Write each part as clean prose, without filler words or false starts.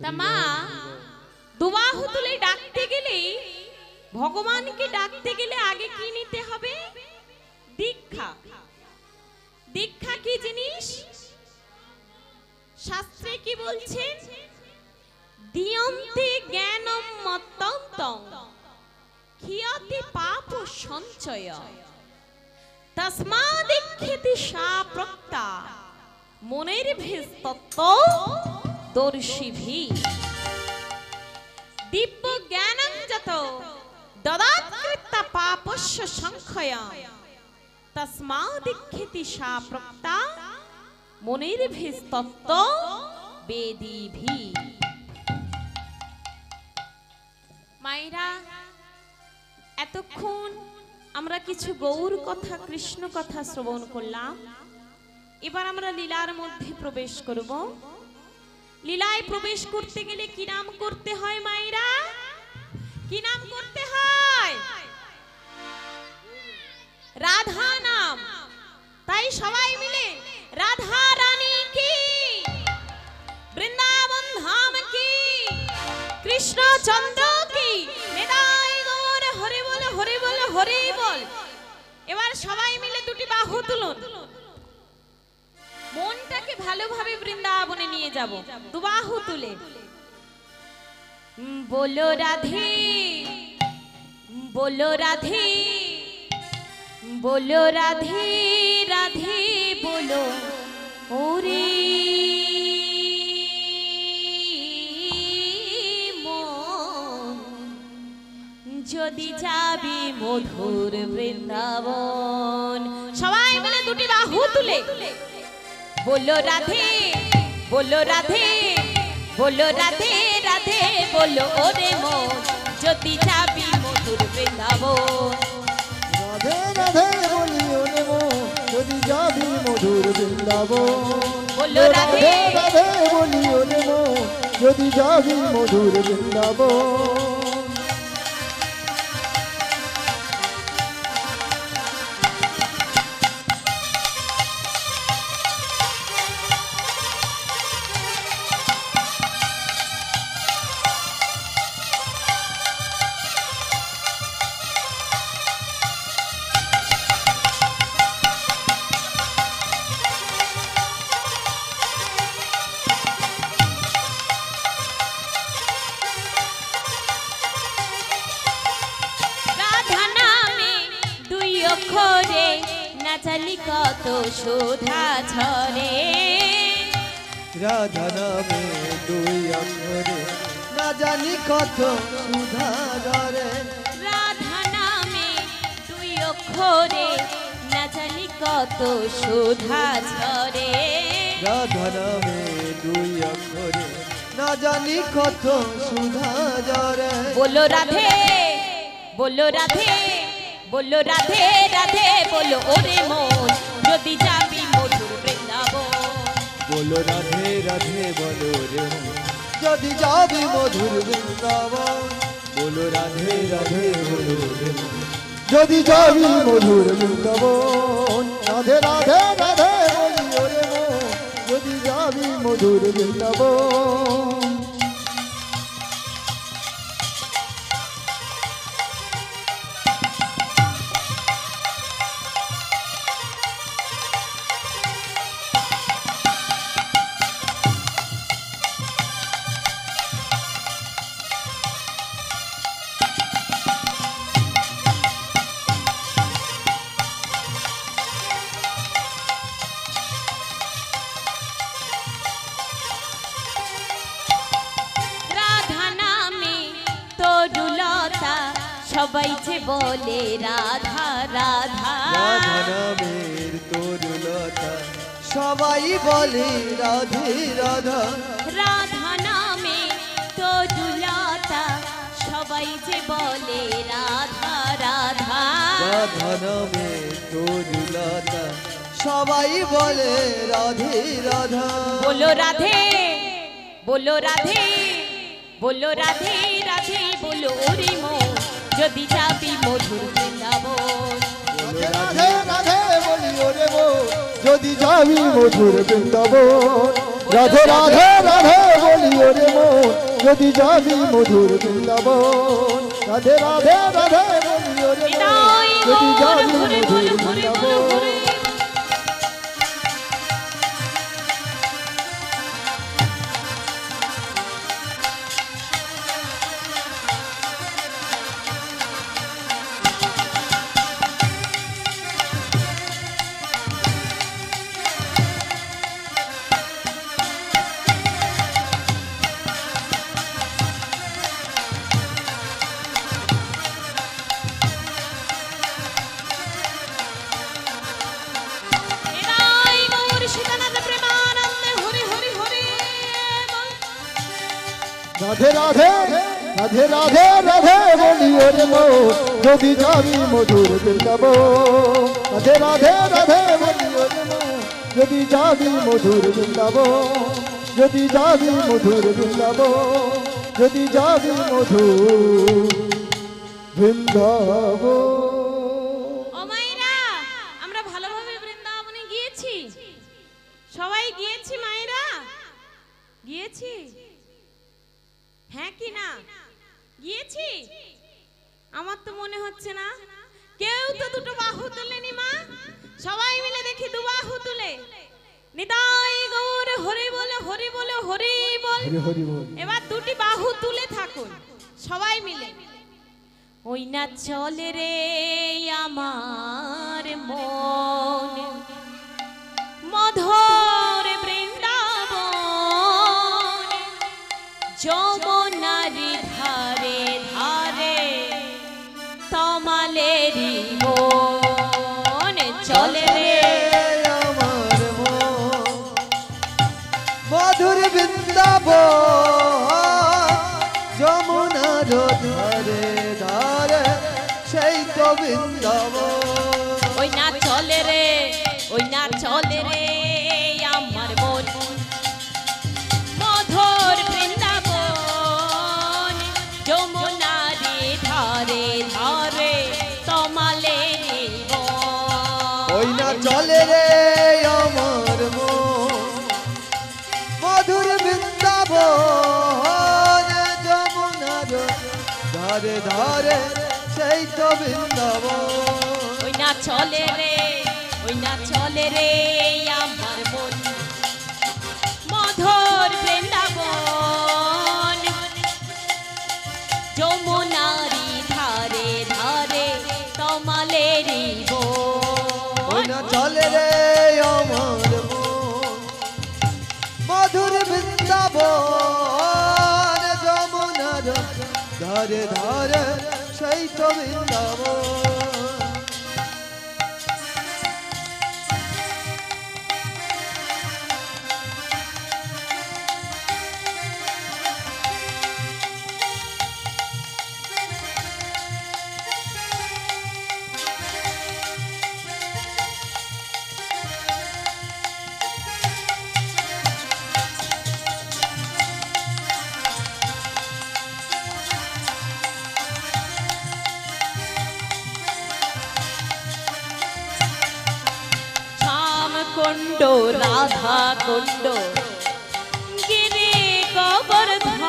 তা মা দুবাহু তুলে ডাকতে গেলে, ভগবানকে ডাকতে গেলে আগে কি নিতে হবে? দীক্ষা। দীক্ষা কি জিনিস? শাস্ত্রে কি বলছেন? দিয়ন্তে জ্ঞানম মত্তন্তং ক্ষিয়তে পাপ সঞ্চয় তস্মাদীক্ষেতি সা প্রক্তা মনের ভেদ তত্ত্ব দর্শিভি। দিব্য জ্ঞানং যত দদাৎকৃত্য পাপস্য সংখ্যয়া তস্মাদীক্ষেতি সা প্রক্তা মনের ভেদ তত্ত্ব বেদিভি। মায়েরা, এতক্ষণ আমরা কিছু গৌর কথা, কৃষ্ণ কথা শ্রবণ করলাম। এবার আমরা লীলার মধ্যে প্রবেশ করব। লীলায় প্রবেশ করতে গেলে কি নাম করতে হয় মায়েরা? কি নাম করতে হয়? রাধা নাম। তাই সবাই মিলে রাধা রানী কি, বৃন্দাবন ধাম কি, কৃষ্ণ চন্দ্র কি, নিতাই গৌর হরি বল, হরি বল, হরি বল। এবার সবাই মিলে দুটি বাহু তুলুন। মনটাকে ভালোভাবে বৃন্দাবনে নিয়ে যাব। দুবাহু তুলে বলো রাধে, বলো রাধে, বলো রাধে, রাধে বলো ওরে মন, যদি যাবি মধুর বৃন্দাবন। সবাই মিলে দুটি বাহু তুলে বলো রাধে, বলো রাধে, বলো রাধে, রাধে বলো ওরে মন, যদি যাবি মধুর বৃন্দাবন। রাধে রাধে বলি ওরে মন, যদি যাবি মধুর বৃন্দাবন। বলো রাধে রাধে বলি ওরে মন, যদি যাবি মধুর বৃন্দাবন। নাচালি কত সুধা ঝরে, রাধা নামে দুই অক্ষরে না জানি কত সুধা ঝরে। রাধা নামে দুই অক্ষরে না জানি কত সুধা ঝরে। রাধা নামে দুই অক্ষরে না জানি কত সুধা ঝরে। বলো রাধে, বলো রাধে, বলো রাধে, রাধে বলো ওরে মন, যদি যাবি মধুর বৃন্দাবন। বলো রাধে রাধে বলো রে মন, যদি যাবি মধুর বৃন্দাবন। বলো রাধে রাধে বলো রে মন, যদি যাবি মধুর বৃন্দাবন। রাধে রাধে রাধে বলি ওরে মন, যদি যাবি মধুর বৃন্দাবন। সবাই যে বলে রাধা রাধা, রাধা নামের তরুলতা সবাই বলে রাধে রাধা। রাধা নামে তরুলতা সবাই যে বলে রাধা রাধা। রাধা নামের তরুলতা সবাই বলে রাধে রাধা। বলো রাধে, বলো রাধে, বলো রাধে, রাধে বলো ওরে মন, যদি যাবি মধুর বৃন্দাবন। রাধে রাধে বলি ওরে মন, যদি যাবি মধুর বৃন্দাবন। রাধে রাধে রাধে বলি বলি ওরে মন যদি যাবি মধুর বৃন্দাবন রাধে রাধে রাধে বলি ওরে মন যদি যাবি মধুর বৃন্দাবন রাধে রাধে রাধে রাধে রাধে বলি ওরে মন যদি যাবি মধুর বৃন্দাবন রাধে রাধে রাধে বলি ওরে মন যদি যাবি মধুর বৃন্দাবন যদি যাবি মধুর বৃন্দাবন যদি যাবি মধুর বৃন্দাবন। ও মায়েরা, আমরা ভালোভাবে বৃন্দাবনে গিয়েছি, সবাই গিয়েছি মায়েরা, গিয়েছি হ্যাঁ কি না গিয়েছি? আমার তো মনে হচ্ছে না। কেউ তো দুটো বাহু তুলেনি মা, সবাই মিলে দেখি দু বাহু তুলে নিতাই গৌর হরি বলে হরি বলে হরি বল। এবার দুটি বাহু তুলে থাকুন সবাই মিলে। ওই না চলে রে আমার মন মধুর বৃন্দাবন যমুনারি ধারে ধারে তমালেরি মন চলে রে আমার মন মধুর বৃন্দাবন যমুনার ধারে ধারে সেই তো বৃন্দাবন। ওই না চলে রে, ওই না চলে রে আমার মন মধুর বৃন্দাবন যমুনারি ধারে ধারে তমালেরি মন। ওই না চলে রে আমার মন মধুর বৃন্দাবন যমুনার ধারে ধারে সেই তো বৃন্দাবন। ওই না চলে রে, ওই না চলে রে আমার মন মধুর বৃন্দাবন যমুনারি ধারে ধারে তমালেরি ওই বন। না চলে রে আমার মন মধুর বৃন্দাবন যমুনার ধারে ধারে সেই তো বৃন্দাবন। কুণ্ড রাধা কুণ্ড গিরি গোবর্ধন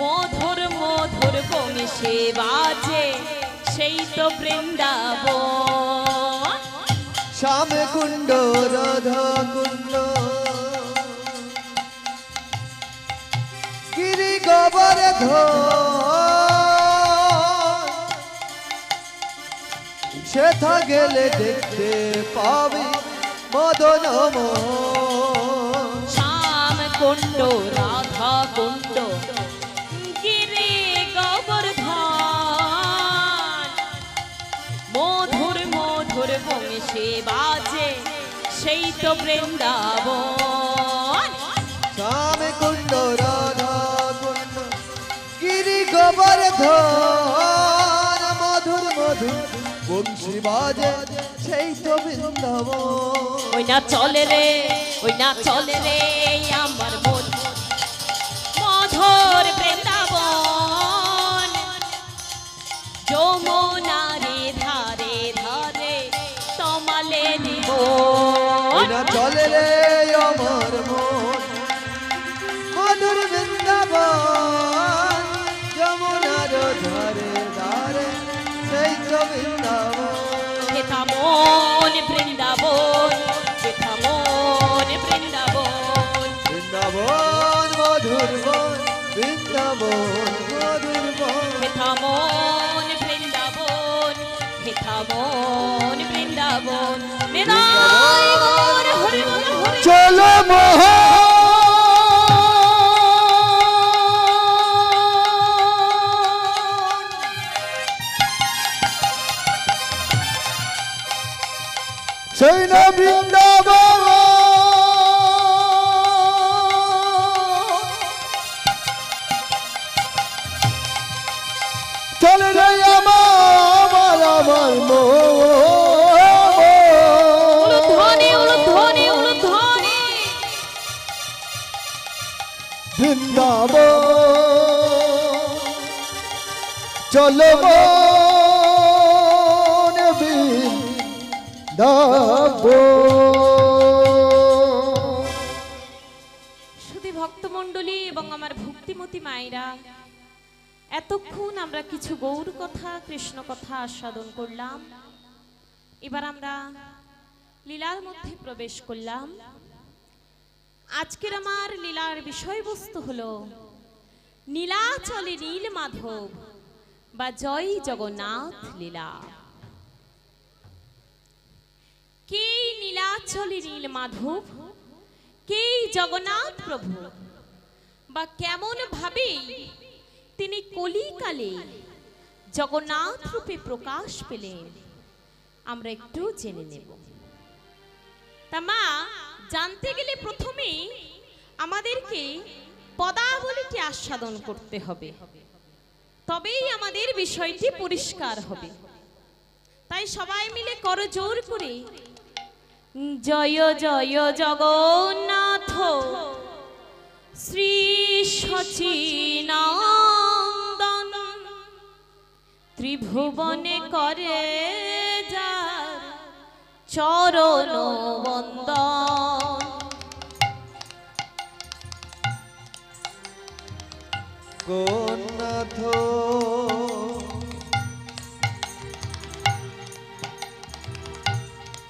মধুর মধুর বংশে বাজে সেই তো বৃন্দাবন। শ্যাম কুণ্ড রাধা কুণ্ড গিরি গোবর্ধন সেথা গেলে দেখতে পাবি মদন মোহন। শ্যাম কুণ্ড রাধা কুণ্ড গিরি গোবর্ধন মধুর মধুর বংশে বাজে সেই তো বৃন্দাবন। শ্যাম কুণ্ড রাধা কুণ্ড গিরি গোবর্ধন মধুর মধুর বংশী বাজে সেই তো বৃন্দাবন। ওই না চলে রে, ওই না চলে রে আমার মন মধুর বৃন্দাবন যমুনারি ধারে ধারে তমালেরি ওই বন। না চলে রে আমার বৃন্দাবন মধুর বন হেথা মন বৃন্দাবন, হেথা মন বৃন্দাবন, নিতাই গৌর হরি বল হরি। চলো মহা সেই না বৃন্দাবন চলে রে আমার উলুধ্বনি উলুধ্বনি উলুধ্বনি। বৃন্দাবন চলো মন বৃন্দাবন। শুধু ভক্তমণ্ডলী এবং আমার ভক্তিমতী মায়েরা, এতক্ষণ আমরা কিছু গৌর কথা কৃষ্ণ কথা আস্বাদন করলাম। এবার আমরা লীলার মধ্যে প্রবেশ করলাম। আজকের আমার লীলার বিষয়বস্তু হলো নীলাচলে নীল মাধব বা জয় জগন্নাথ লীলা। কে নীলাচলে নীল মাধব, কে জগন্নাথ প্রভু, বা কেমন ভাবে তিনি কলিকালে জগন্নাথ রূপে প্রকাশ পেলেন, আমরা একটু জেনে নেব। তা মা, জানতে গেলে প্রথমে আমাদেরকে পদাবলীটি আস্বাদন করতে হবে, তবেই আমাদের বিষয়টি পরিষ্কার হবে। তাই সবাই মিলে করজোর করে জয় জয় জগন্নাথ শ্রী সচিনন্দন, ত্রিভুবনে করে যার চরণ বন্দন। জগন্নাথ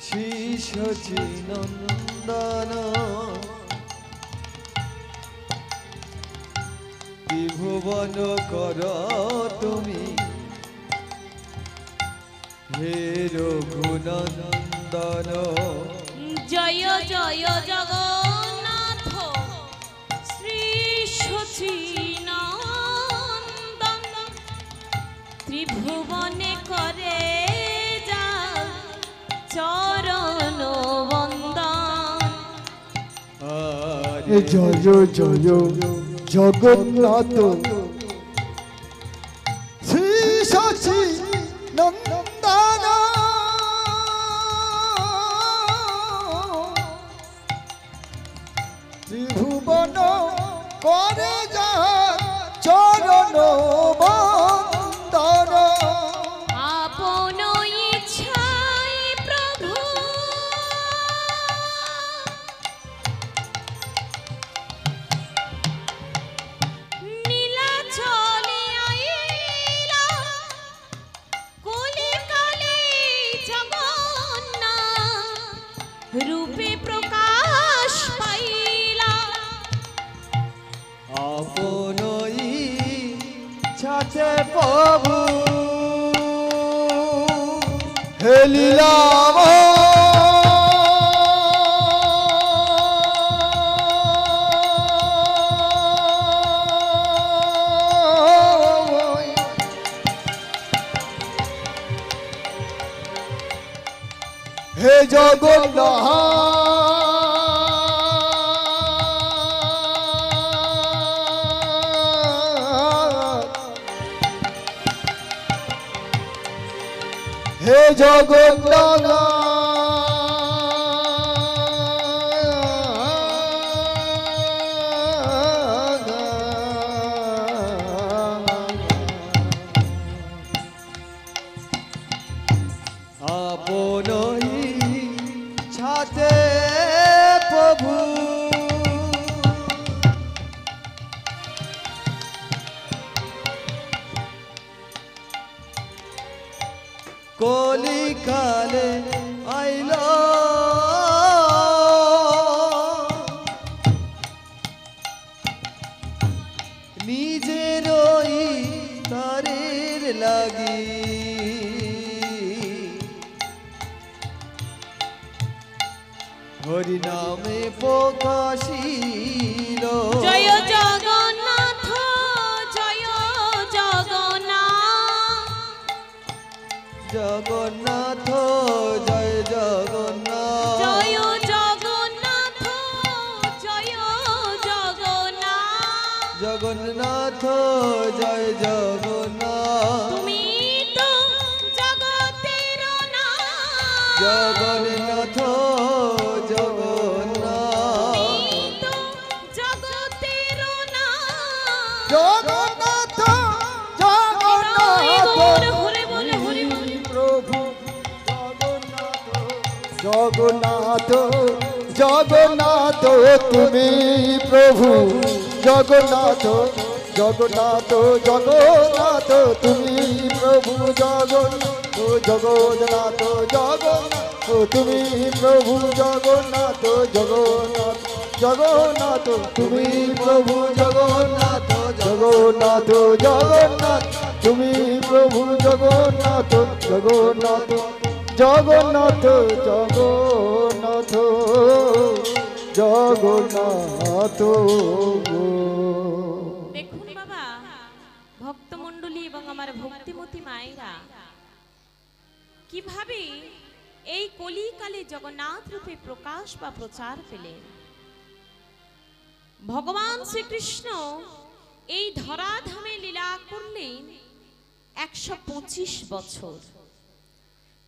শ্রী সচিনন্দন, ত্রিভুবন কর তুমি হে রঘুনন্দন। জয় জয় জগন্নাথ শ্রী সচিনন্দন, ত্রিভুবনে করে যাও চরণ বন্দন। জয় জয় জগন্নাথ শ্রী সচিনন্দন, ত্রিভুবন করে যা চরণ বন্দন। আপন ইচ্ছায় প্রভু নীলাচলে আইলা, কলিকালে জগন্নাথ রূপে প্রকাশ পাইলা। আপনই ছাতে প্রভু হে লীলাম হে জগন্নাথ, হে জগন্নাথ, আপনই ছাতে প্রভু কলিকালে আইল, নিজেরই তারের লাগি হরি নামে প্রকাশিল জয় জগন্নাথ জয় জগন্নাথ জগন্নাথ জয় জগন্নাথ জয় জগন্নাথ জয় জগন্নাথ জগন্নাথ জয় জগন্নাথ তুমি তো জগতের নাথ জগন্নাথ জগন্নাথ তুমি তো জগতের নাথ জগন্নাথ হরে বলে হরে বলে প্রভু জগন্নাথ জগন্নাথ তুমি প্রভু জগন্নাথ জগন্নাথ জগন্নাথ তুমি প্রভু জগন্নাথ জগন্নাথ জগন্নাথ তুমি প্রভু জগন্নাথ জগন্নাথ জগন্নাথ তুমি প্রভু জগন্নাথ জগন্নাথ জগন্নাথ তুমি প্রভু জগন্নাথ জগন্নাথ জগন্নাথ জগন্নাথ জগন্নাথ দেখুন বাবা ভক্তমণ্ডলী এবং আমার ভক্তিমতী মায়েরা কিভাবে এই কলিকালে জগন্নাথ রূপে প্রকাশ বা প্রচার পেলেন। ভগবান শ্রীকৃষ্ণ এই ধরাধামে লীলা করলেন 125 বছর।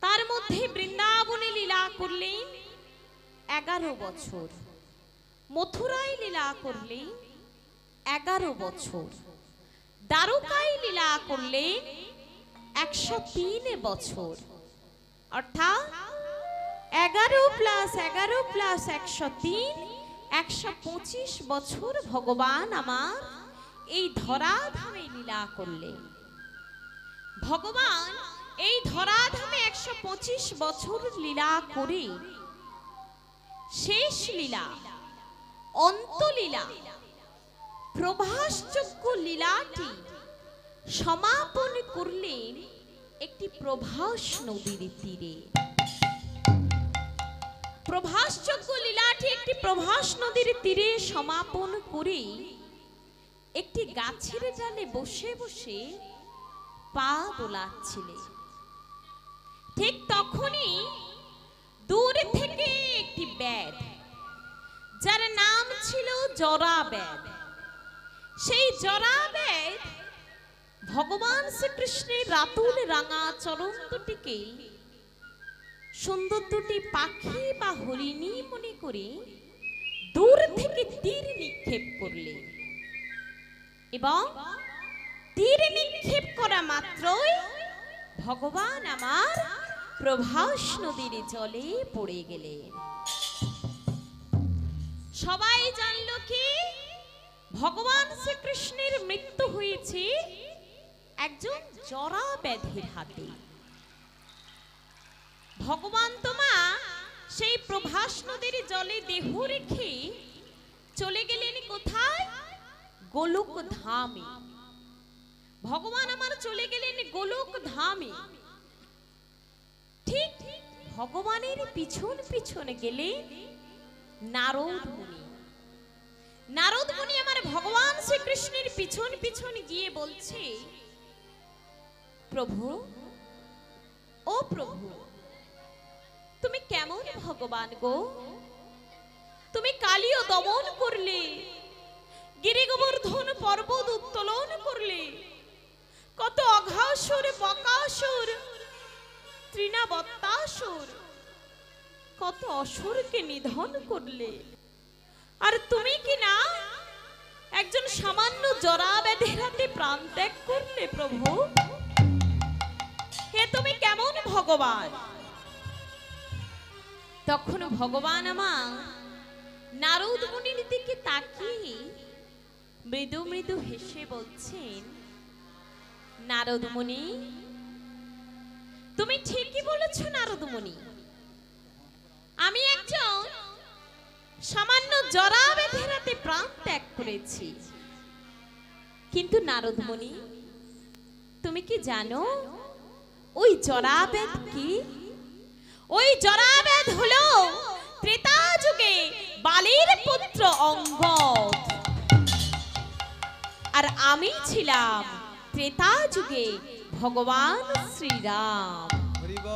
তার মধ্যে বৃন্দাবনে লীলা করলেন 11 বছর, মথুরায় লীলা করলেন 11 বছর, দ্বারকায় লীলা করলেন 103 বছর, অর্থাৎ 11 + 11 + 103 125 বছর ভগবান আমার এই ধরাধামে লীলা করলেন। ভগবান এই ধরাধামে 125 বছর লীলা করে শেষ লীলা অন্তলীলা প্রভাসযোগ্য লীলাটি সমাপন করলেন একটি প্রভাস নদীর তীরে। প্রভাসযোগ্য লীলাটি একটি প্রভাস নদীর তীরে সমাপন করে একটি গাছের ডালে বসে বসে পা দোলাচ্ছিলেন। ঠিক তখনই দূর থেকে একটি ব্যাধ, যার নাম ছিল জরাব্যাধ, সেই জরাব্যাধ ভগবান শ্রীকৃষ্ণের রাতুল রাঙা চরণ দুটিকে সুন্দর দুটি পাখি বা হরিণী মনে করে দূর থেকে তীর নিক্ষেপ করলেন এবং তীর নিক্ষেপ করা মাত্রই ভগবান আমার প্রভাস নদীর জলে পড়ে গেলেন। সবাই জানল কি ভগবান শ্রীকৃষ্ণের মৃত্যু হয়েছে একজন জরাব্যাধির হাতে। ভগবান তোমা সেই প্রভাস নদীর জলে দেহ রেখে চলে গেলেন কোথায়? গোলক ধামে। ভগবান আমার চলে গেলেন গোলক ধামে। ঠিক ভগবানের পিছন পিছন গেলে নারদ মুনি। নারদ মুনি আমার ভগবান শ্রীকৃষ্ণের পিছন পিছন গিয়ে বলছে, প্রভু, ও প্রভু, তুমি কেমন ভগবান গো? তুমি কালিও দমন করলে, গিরি গোবর্ধন পর্বত উত্তোলন করলে, কত অঘাসুর, বকাসুর, তৃণাবত্তাসুর, কত অসুরকে নিধন করলে, আর তুমি কি না একজন সামান্য জরাব্যাধির হাতে প্রাণ ত্যাগ করলে প্রভু? হে তুমি কেমন ভগবান? তখন ভগবান আমার নারদ মুনির দিকে তাকিয়ে মৃদু মৃদু হেসে বলছেন, নারদ মুনি, তুমি ঠিকই বলেছ নারদ মুনি, আমি একজন সামান্য জরাব্যাধির হাতে প্রাণ ত্যাগ করেছি, কিন্তু নারদ মুনি, তুমি কি জানো ওই জরাবেদ কি? ওই জরাবেদ হলো ত্রেতা যুগে বালির পুত্র অঙ্গদ, আর আমি ছিলাম ত্রেতা যুগে ভগবান শ্রীরাম।